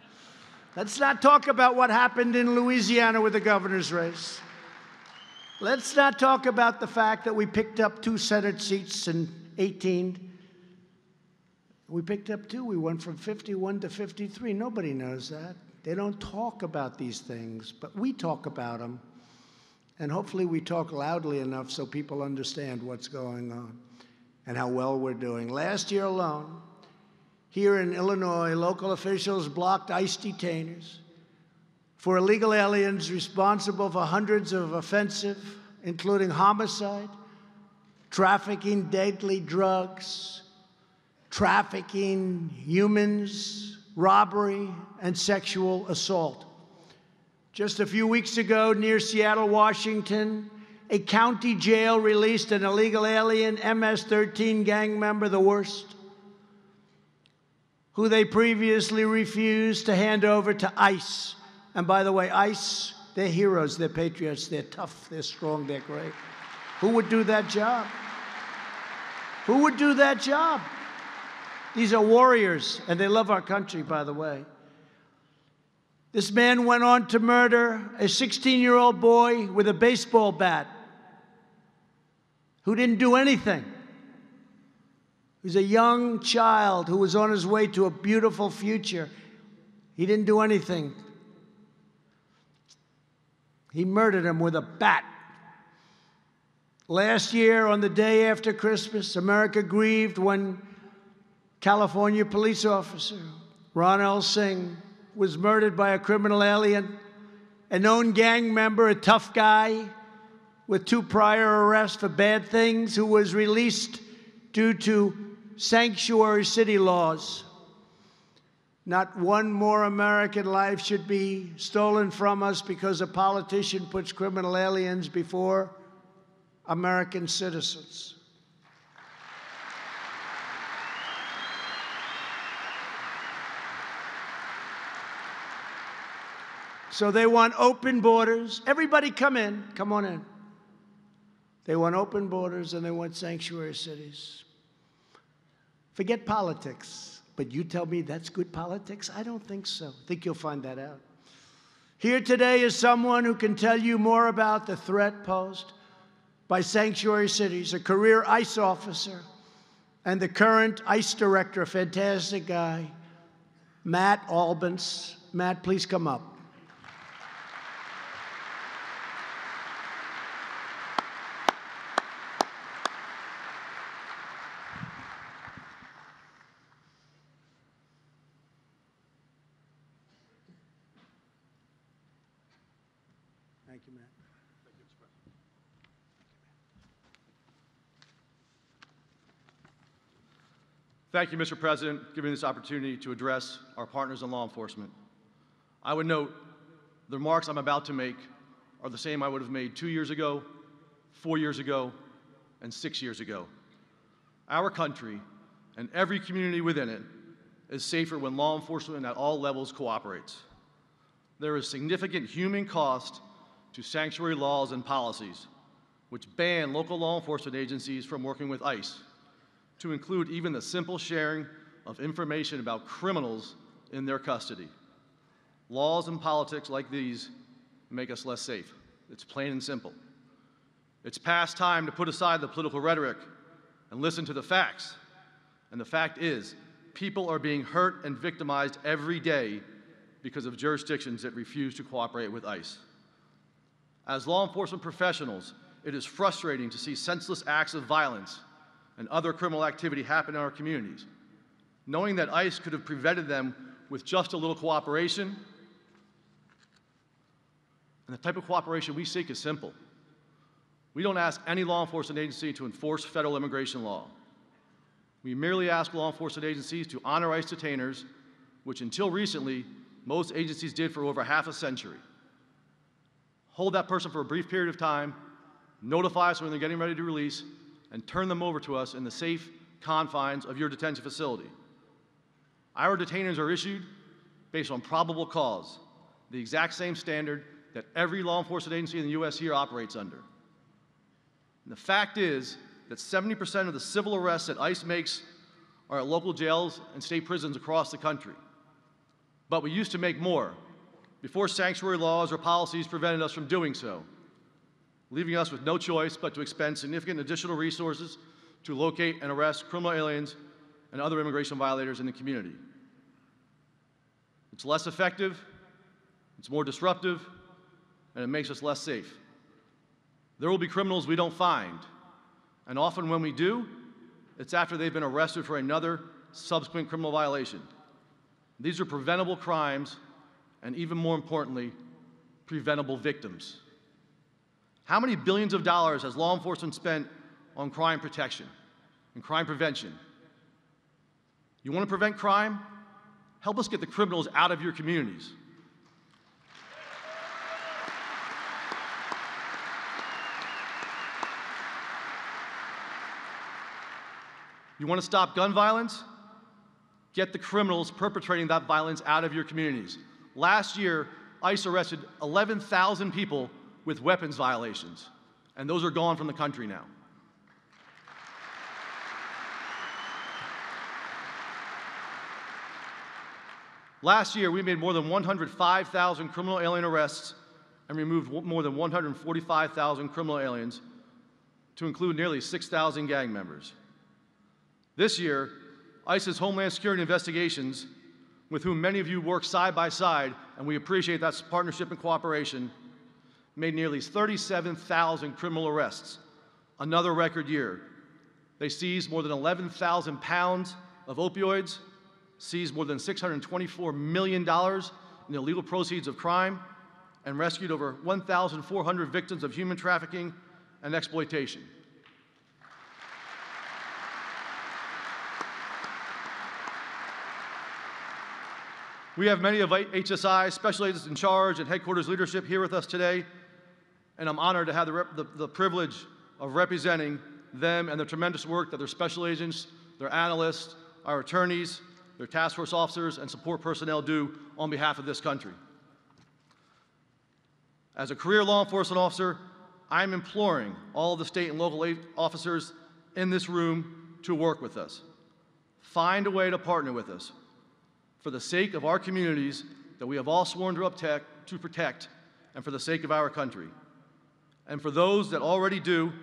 Let's not talk about what happened in Louisiana with the governor's race. Let's not talk about the fact that we picked up 2 Senate seats in 18. We picked up 2. We went from 51 to 53. Nobody knows that. They don't talk about these things, but we talk about them. And hopefully we talk loudly enough so people understand what's going on and how well we're doing. Last year alone, here in Illinois, local officials blocked ICE detainers for illegal aliens responsible for hundreds of offenses, including homicide, trafficking deadly drugs, trafficking humans, robbery, and sexual assault. Just a few weeks ago, near Seattle, Washington, a county jail released an illegal alien MS-13 gang member, the worst, who they previously refused to hand over to ICE. And by the way, ICE, they're heroes, they're patriots, they're tough, they're strong, they're great. Who would do that job? Who would do that job? These are warriors, and they love our country, by the way. This man went on to murder a 16-year-old boy with a baseball bat who didn't do anything. He was a young child who was on his way to a beautiful future. He didn't do anything. He murdered him with a bat. Last year, on the day after Christmas, America grieved when California police officer Ron L. Singh was murdered by a criminal alien, a known gang member, a tough guy with 2 prior arrests for bad things, who was released due to sanctuary city laws. Not one more American life should be stolen from us because a politician puts criminal aliens before American citizens. So they want open borders. Everybody come in. Come on in. They want open borders and they want sanctuary cities. Forget politics. But you tell me that's good politics? I don't think so. I think you'll find that out. Here today is someone who can tell you more about the threat posed by sanctuary cities, a career ICE officer and the current ICE director, a fantastic guy, Matt Albence. Matt, please come up. Thank you, Matt. Thank you, Mr. President. Thank you, Mr. President, for giving me this opportunity to address our partners in law enforcement. I would note the remarks I'm about to make are the same I would have made 2 years ago, 4 years ago, and 6 years ago. Our country and every community within it is safer when law enforcement at all levels cooperates. There is significant human cost to sanctuary laws and policies, which ban local law enforcement agencies from working with ICE, to include even the simple sharing of information about criminals in their custody. Laws and politics like these make us less safe. It's plain and simple. It's past time to put aside the political rhetoric and listen to the facts. And the fact is, people are being hurt and victimized every day because of jurisdictions that refuse to cooperate with ICE. As law enforcement professionals, it is frustrating to see senseless acts of violence and other criminal activity happen in our communities. Knowing that ICE could have prevented them with just a little cooperation, and the type of cooperation we seek is simple. We don't ask any law enforcement agency to enforce federal immigration law. We merely ask law enforcement agencies to honor ICE detainers, which until recently, most agencies did for over half a century. Hold that person for a brief period of time, notify us when they're getting ready to release, and turn them over to us in the safe confines of your detention facility. Our detainers are issued based on probable cause, the exact same standard that every law enforcement agency in the U.S. here operates under. And the fact is that 70% of the civil arrests that ICE makes are at local jails and state prisons across the country. But we used to make more before sanctuary laws or policies prevented us from doing so, leaving us with no choice but to expend significant additional resources to locate and arrest criminal aliens and other immigration violators in the community. It's less effective, it's more disruptive, and it makes us less safe. There will be criminals we don't find, and often when we do, it's after they've been arrested for another subsequent criminal violation. These are preventable crimes, and even more importantly, preventable victims. How many billions of dollars has law enforcement spent on crime protection and crime prevention? You want to prevent crime? Help us get the criminals out of your communities. You want to stop gun violence? Get the criminals perpetrating that violence out of your communities. Last year, ICE arrested 11,000 people with weapons violations, and those are gone from the country now. Last year, we made more than 105,000 criminal alien arrests and removed more than 145,000 criminal aliens, to include nearly 6,000 gang members. This year, ICE's Homeland Security Investigations, with whom many of you work side by side, and we appreciate that partnership and cooperation, made nearly 37,000 criminal arrests, another record year. They seized more than 11,000 pounds of opioids, seized more than $624 million in illegal proceeds of crime, and rescued over 1,400 victims of human trafficking and exploitation. We have many of HSI's special agents in charge and headquarters leadership here with us today, and I'm honored to have the privilege of representing them and the tremendous work that their special agents, their analysts, our attorneys, their task force officers, and support personnel do on behalf of this country. As a career law enforcement officer, I'm imploring all of the state and local officers in this room to work with us. Find a way to partner with us for the sake of our communities that we have all sworn to protect, and for the sake of our country. And for those that already do,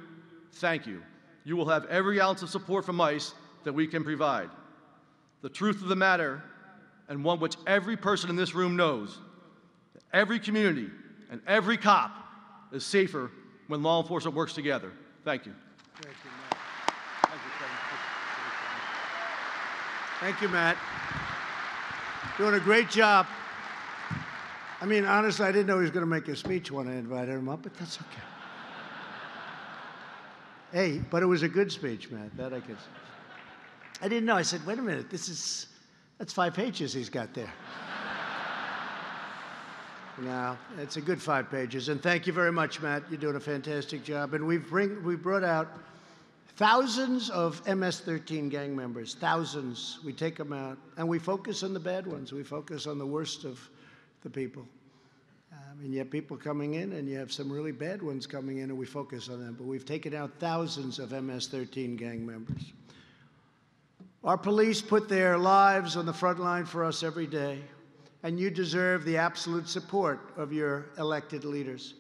thank you. You will have every ounce of support from ICE that we can provide. The truth of the matter, and one which every person in this room knows, every community and every cop is safer when law enforcement works together. Thank you. Thank you, Matt. Thank you, Kevin. Thank you, Matt. Doing a great job. I mean, honestly, I didn't know he was going to make a speech when I invited him up, but that's okay. Hey, but it was a good speech, Matt. That I could. I didn't know. I said, wait a minute, that's 5 pages he's got there. No, it's a good 5 pages. And thank you very much, Matt. You're doing a fantastic job. And we brought out thousands of MS-13 gang members, thousands. We take them out, and we focus on the bad ones. We focus on the worst of the people. And you have people coming in, and you have some really bad ones coming in, and we focus on them. But we've taken out thousands of MS-13 gang members. Our police put their lives on the front line for us every day, and you deserve the absolute support of your elected leaders.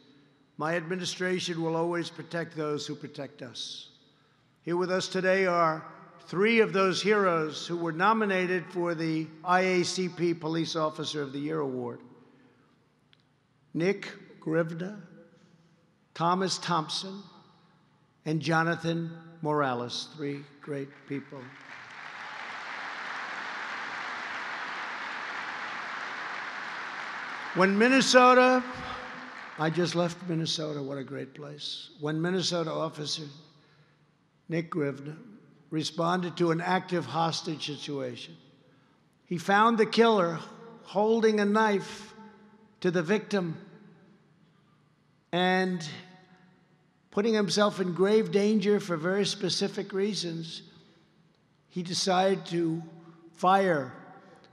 My administration will always protect those who protect us. Here with us today are 3 of those heroes who were nominated for the IACP Police Officer of the Year Award. Nick Grivda, Thomas Thompson, and Jonathan Morales, 3 great people. When Minnesota I just left Minnesota. What a great place. When Minnesota officer Nick Grivner responded to an active hostage situation, he found the killer holding a knife to the victim and putting himself in grave danger for very specific reasons. He decided to fire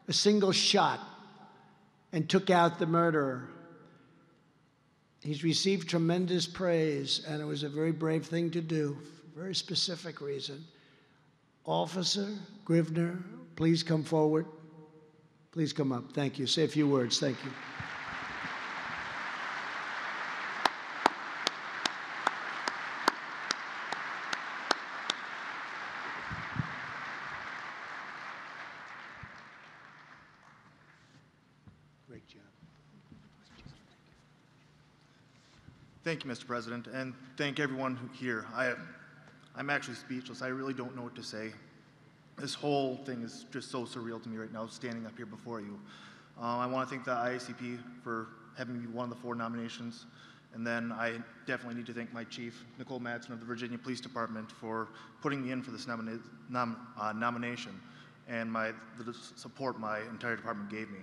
a single shot and took out the murderer. He's received tremendous praise, and it was a very brave thing to do, for a very specific reason. Officer Grivner, please come forward. Please come up. Thank you. Say a few words. Thank you. Great job. Thank you, Mr. President, and thank everyone here. I'm actually speechless. I really don't know what to say. This whole thing is just so surreal to me right now, standing up here before you. I want to thank the IACP for having me one of the 4 nominations, and then I definitely need to thank my chief, Nicole Madsen of the Virginia Police Department, for putting me in for this nomination and the support my entire department gave me.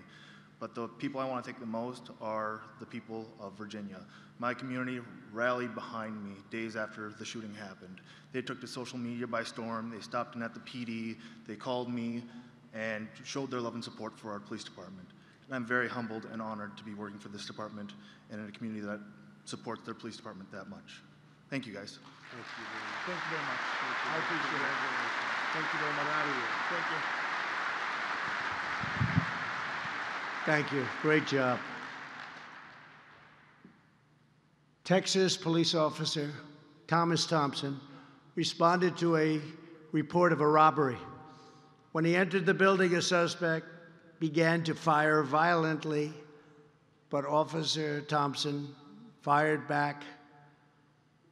But the people I want to thank the most are the people of Virginia. My community rallied behind me days after the shooting happened. They took to social media by storm. They stopped in at the PD. They called me and showed their love and support for our police department. And I'm very humbled and honored to be working for this department and in a community that supports their police department that much. Thank you, guys. Thank you very much. I appreciate it. Thank you very much. Out of here. Thank you. Thank you. Great job. Texas police officer Thomas Thompson responded to a report of a robbery. When he entered the building, a suspect began to fire violently, but Officer Thompson fired back,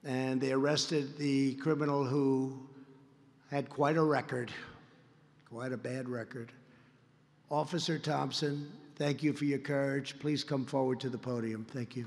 and they arrested the criminal who had quite a record, quite a bad record. Officer Thompson, thank you for your courage. Please come forward to the podium. Thank you.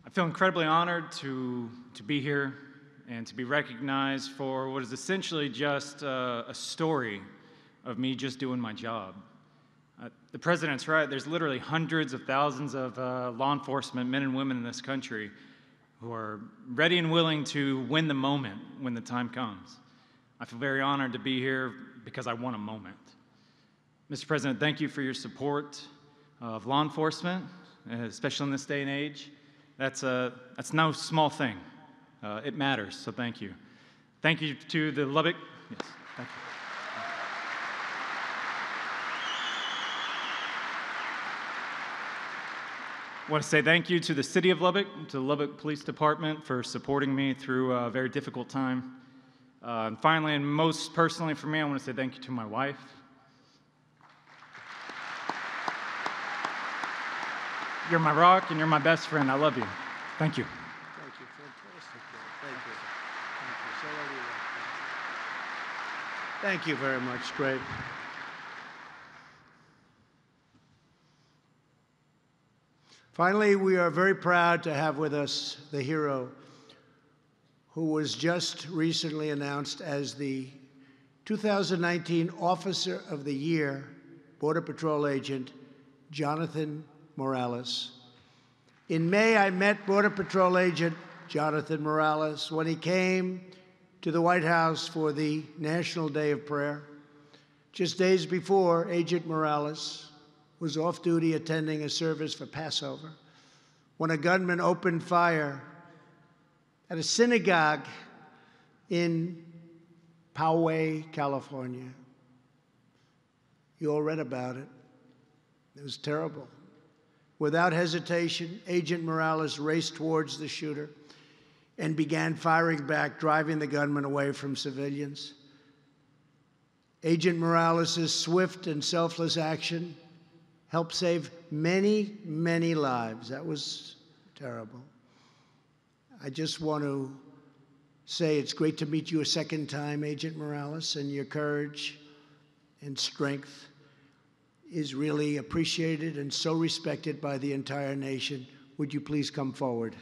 I feel incredibly honored to be here and to be recognized for what is essentially just a story of me just doing my job. The president's right. There's literally hundreds of thousands of law enforcement men and women in this country who are ready and willing to win the moment when the time comes. I feel very honored to be here because I want a moment. Mr. President, thank you for your support of law enforcement, especially in this day and age. That's no small thing. It matters, so thank you. Thank you to the Lubbock. Yes, thank you. I want to say thank you to the City of Lubbock, to the Lubbock Police Department for supporting me through a very difficult time. And finally, and most personally for me, I want to say thank you to my wife. You're my rock and you're my best friend. I love you. Thank you. Thank you. Fantastic. Thank you. Thank you. So are you. Thank you very much. Great. Finally, we are very proud to have with us the hero who was just recently announced as the 2019 Officer of the Year, Border Patrol Agent Jonathan Morales. In May, I met Border Patrol Agent Jonathan Morales when he came to the White House for the National Day of Prayer. Just days before, Agent Morales was off duty attending a service for Passover when a gunman opened fire at a synagogue in Poway, California. You all read about it. It was terrible. Without hesitation, Agent Morales raced towards the shooter and began firing back, driving the gunman away from civilians. Agent Morales' swift and selfless action helped save many, many lives. That was terrible. I just want to say it's great to meet you a second time, Agent Morales, and your courage and strength is really appreciated and so respected by the entire nation. Would you please come forward?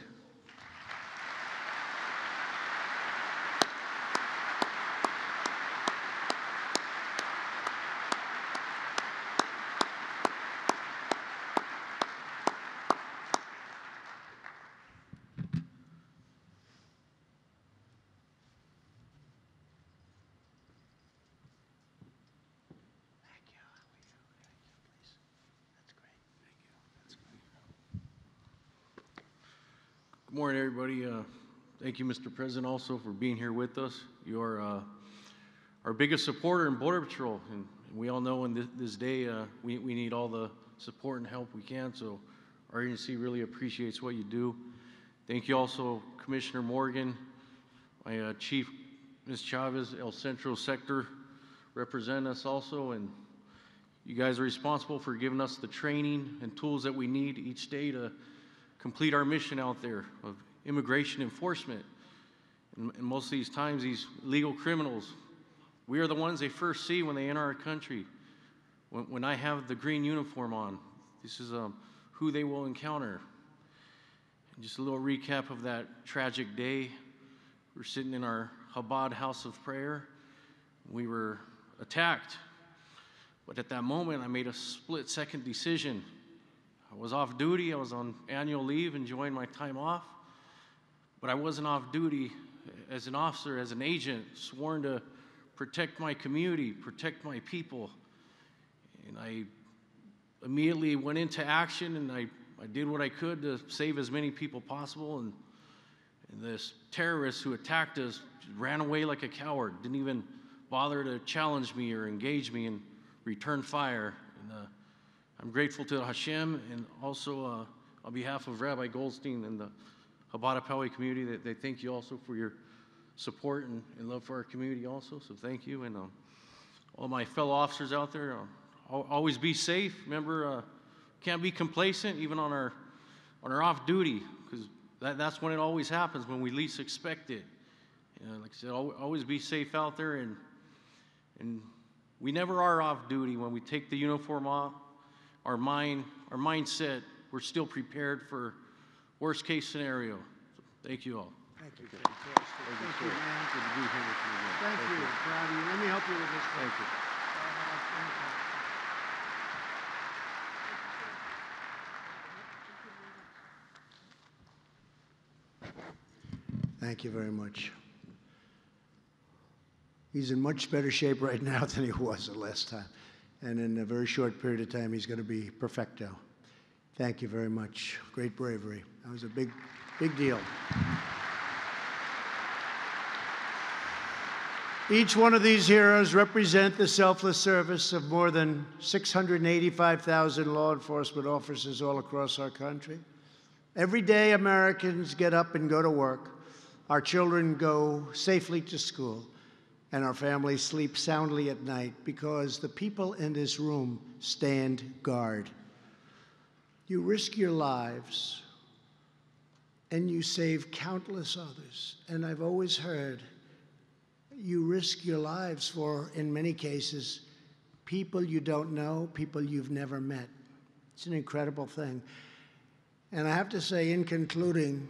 Good morning, everybody. Thank you, Mr. President, also for being here with us. You are our biggest supporter in Border Patrol, and we all know in this day we need all the support and help we can, so our agency really appreciates what you do. Thank you also, Commissioner Morgan, my Chief, Ms. Chavez, El Centro Sector, represent us also, and you guys are responsible for giving us the training and tools that we need each day to complete our mission out there of immigration enforcement. And most of these times, these legal criminals, we are the ones they first see when they enter our country. When I have the green uniform on, this is who they will encounter. And just a little recap of that tragic day. We're sitting in our Chabad house of prayer. We were attacked. But at that moment, I made a split-second decision. I was off duty, I was on annual leave, enjoying my time off, but I wasn't off duty as an officer, as an agent, sworn to protect my community, protect my people. And I immediately went into action, and I did what I could to save as many people possible, and this terrorist who attacked us ran away like a coward, didn't even bother to challenge me or engage me and return fire. And, I'm grateful to Hashem and also on behalf of Rabbi Goldstein and the Chabad Poway community that they thank you also for your support and love for our community also. So thank you. And all my fellow officers out there, always be safe. Remember, can't be complacent even on our off duty, because that's when it always happens, when we least expect it. Like I said, always be safe out there, and we never are off duty when we take the uniform off. Our mindset, we're still prepared for worst case scenario. So thank you all. Thank you. Thank you, man. Good to be here with you again. Thank you. Proud of you. Let me help you with this. Thank you. Thank you very much. He's in much better shape right now than he was the last time. And in a very short period of time, he's going to be perfecto. Thank you very much. Great bravery. That was a big, big deal. Each one of these heroes represent the selfless service of more than 685,000 law enforcement officers all across our country. Every day, Americans get up and go to work. Our children go safely to school, and our families sleep soundly at night because the people in this room stand guard. You risk your lives, and you save countless others. And I've always heard you risk your lives for, in many cases, people you don't know, people you've never met. It's an incredible thing. And I have to say, in concluding,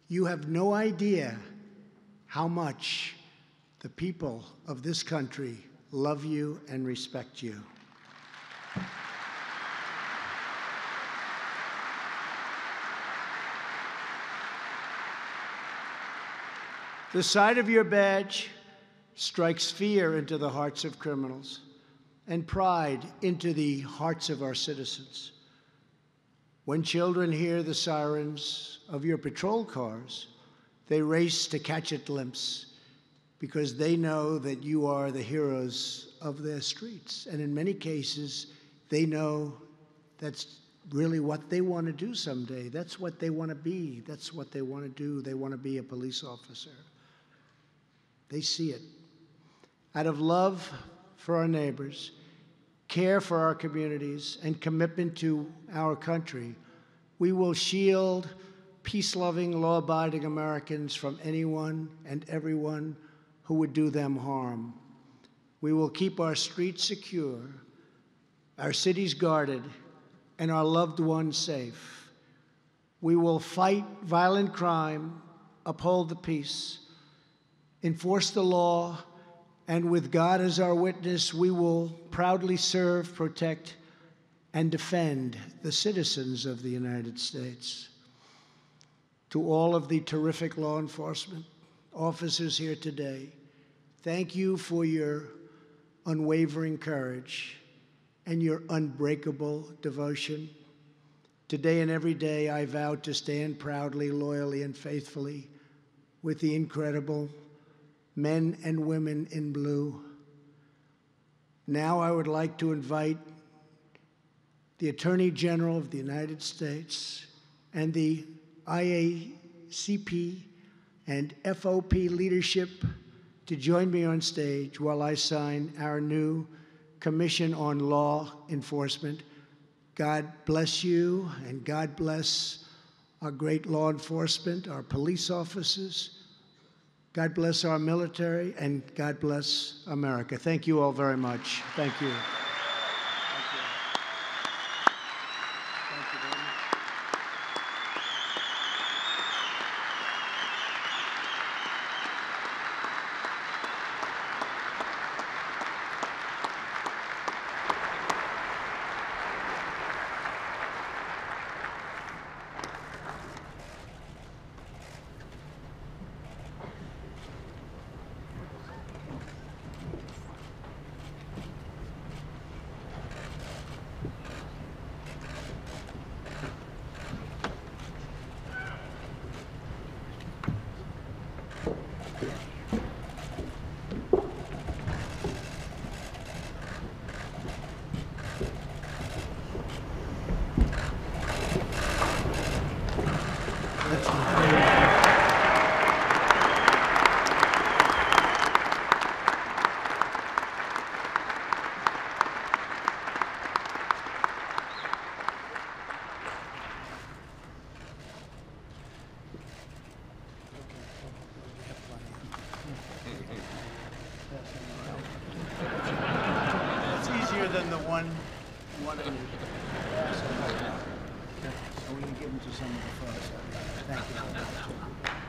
you have no idea how much the people of this country love you and respect you. The sight of your badge strikes fear into the hearts of criminals and pride into the hearts of our citizens. When children hear the sirens of your patrol cars, they race to catch a glimpse because they know that you are the heroes of their streets. And in many cases, they know that's really what they want to do someday. That's what they want to be. That's what they want to do. They want to be a police officer. They see it. Out of love for our neighbors, care for our communities, and commitment to our country, we will shield peace-loving, law-abiding Americans from anyone and everyone who would do them harm. We will keep our streets secure, our cities guarded, and our loved ones safe. We will fight violent crime, uphold the peace, enforce the law, and with God as our witness, we will proudly serve, protect, and defend the citizens of the United States. To all of the terrific law enforcement officers here today, thank you for your unwavering courage and your unbreakable devotion. Today and every day, I vow to stand proudly, loyally, and faithfully with the incredible men and women in blue. Now I would like to invite the Attorney General of the United States and the IACP and FOP leadership to join me on stage while I sign our new Commission on Law Enforcement. God bless you, and God bless our great law enforcement, our police officers. God bless our military, and God bless America. Thank you all very much. Thank you. It's easier than the one in so we can give them to someone first. Thank you.